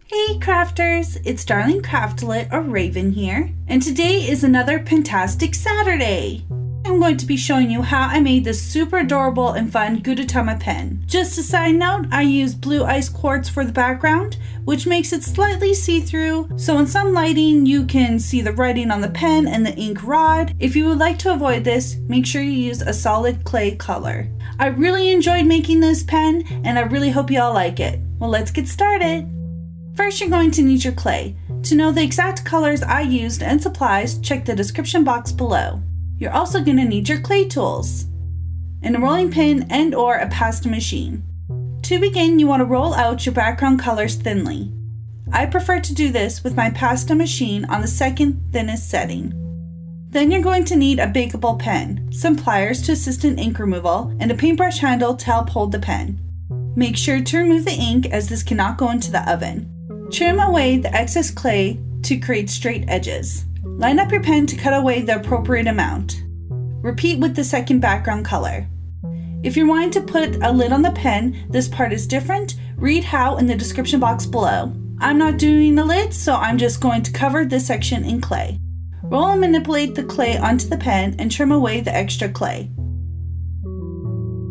Hey crafters, it's darling Craftolate or Raven here, and today is another Pentastic Saturday. I'm going to be showing you how I made this super adorable and fun Gudetama pen. Just a side note, I used blue ice quartz for the background, which makes it slightly see-through, so in some lighting you can see the writing on the pen and the ink rod. If you would like to avoid this, make sure you use a solid clay color. I really enjoyed making this pen, and I really hope you all like it. Well, let's get started. First, you're going to need your clay. To know the exact colors I used and supplies, check the description box below. You're also going to need your clay tools, and a rolling pin and or a pasta machine. To begin, you want to roll out your background colors thinly. I prefer to do this with my pasta machine on the second thinnest setting. Then you're going to need a bakeable pen, some pliers to assist in ink removal, and a paintbrush handle to help hold the pen. Make sure to remove the ink as this cannot go into the oven. Trim away the excess clay to create straight edges. Line up your pen to cut away the appropriate amount. Repeat with the second background color. If you're wanting to put a lid on the pen, this part is different. Read how in the description box below. I'm not doing a lid, so I'm just going to cover this section in clay. Roll and manipulate the clay onto the pen and trim away the extra clay.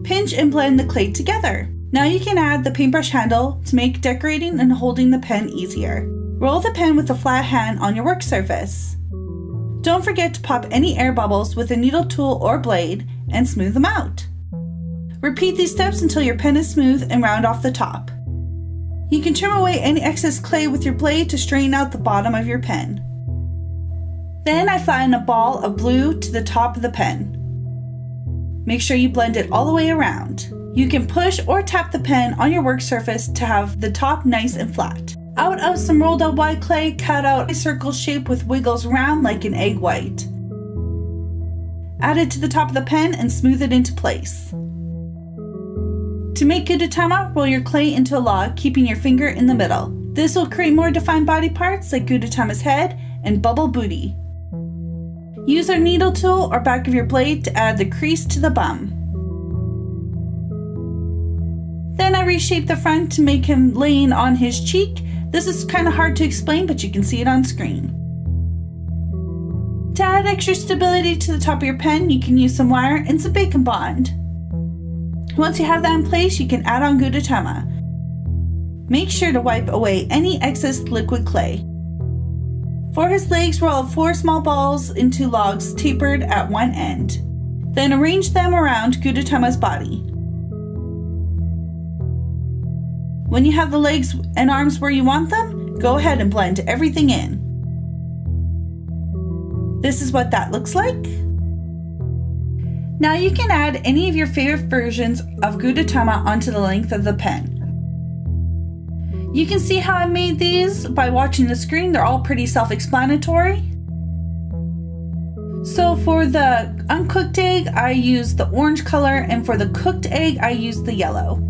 Pinch and blend the clay together. Now you can add the paintbrush handle to make decorating and holding the pen easier. Roll the pen with a flat hand on your work surface. Don't forget to pop any air bubbles with a needle tool or blade and smooth them out. Repeat these steps until your pen is smooth and round off the top. You can trim away any excess clay with your blade to straighten out the bottom of your pen. Then I flatten a ball of blue to the top of the pen. Make sure you blend it all the way around. You can push or tap the pen on your work surface to have the top nice and flat. Out of some rolled out white clay, cut out a circle shape with wiggles around like an egg white. Add it to the top of the pen and smooth it into place. To make Gudetama, roll your clay into a log, keeping your finger in the middle. This will create more defined body parts like Gudetama's head and bubble booty. Use a needle tool or back of your blade to add the crease to the bum. Then I reshape the front to make him laying on his cheek. This is kind of hard to explain, but you can see it on screen. To add extra stability to the top of your pen, you can use some wire and some bacon bond. Once you have that in place, you can add on Gudetama. Make sure to wipe away any excess liquid clay. For his legs, roll 4 small balls into logs tapered at one end. Then arrange them around Gudetama's body. When you have the legs and arms where you want them, go ahead and blend everything in. This is what that looks like. Now you can add any of your favorite versions of Gudetama onto the length of the pen. You can see how I made these by watching the screen. They're all pretty self-explanatory. So for the uncooked egg, I used the orange color, and for the cooked egg, I used the yellow.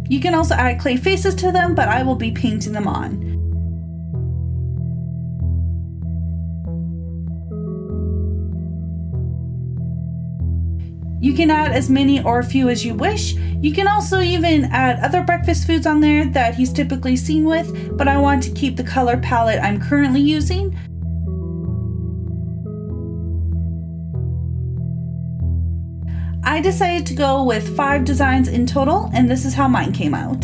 You can also add clay faces to them, but I will be painting them on. You can add as many or a few as you wish. You can also even add other breakfast foods on there that he's typically seen with, but I want to keep the color palette I'm currently using. I decided to go with 5 designs in total, and this is how mine came out.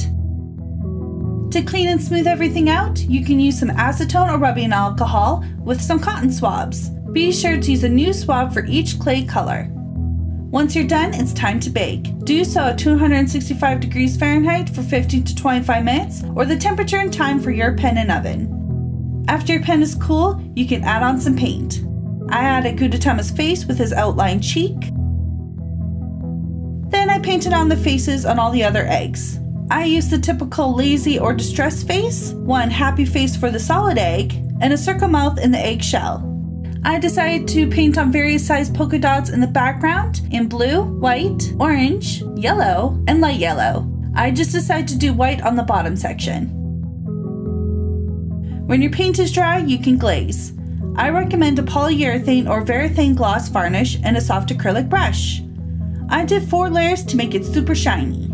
To clean and smooth everything out, you can use some acetone or rubbing alcohol with some cotton swabs. Be sure to use a new swab for each clay color. Once you're done, it's time to bake. Do so at 265 degrees Fahrenheit for 15 to 25 minutes, or the temperature and time for your pen and oven. After your pen is cool, you can add on some paint. I added Gudetama's face with his outlined cheek. Then I painted on the faces on all the other eggs. I used the typical lazy or distressed face, one happy face for the solid egg, and a circle mouth in the egg shell. I decided to paint on various sized polka dots in the background in blue, white, orange, yellow, and light yellow. I just decided to do white on the bottom section. When your paint is dry, you can glaze. I recommend a polyurethane or very thin gloss varnish and a soft acrylic brush. I did 4 layers to make it super shiny.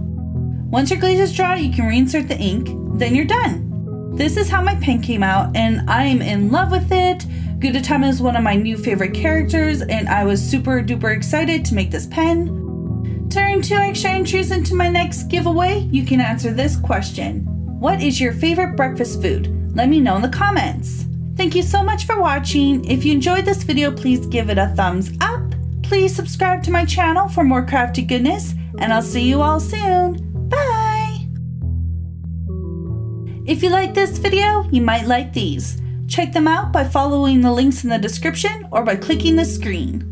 Once your glaze is dry, you can reinsert the ink, then you're done. This is how my pen came out, and I am in love with it. Gudetama is one of my new favorite characters, and I was super duper excited to make this pen. To earn 2 extra entries into my next giveaway, you can answer this question. What is your favorite breakfast food? Let me know in the comments. Thank you so much for watching. If you enjoyed this video, please give it a thumbs up. Please subscribe to my channel for more crafty goodness, and I'll see you all soon. Bye! If you like this video, you might like these. Check them out by following the links in the description or by clicking the screen.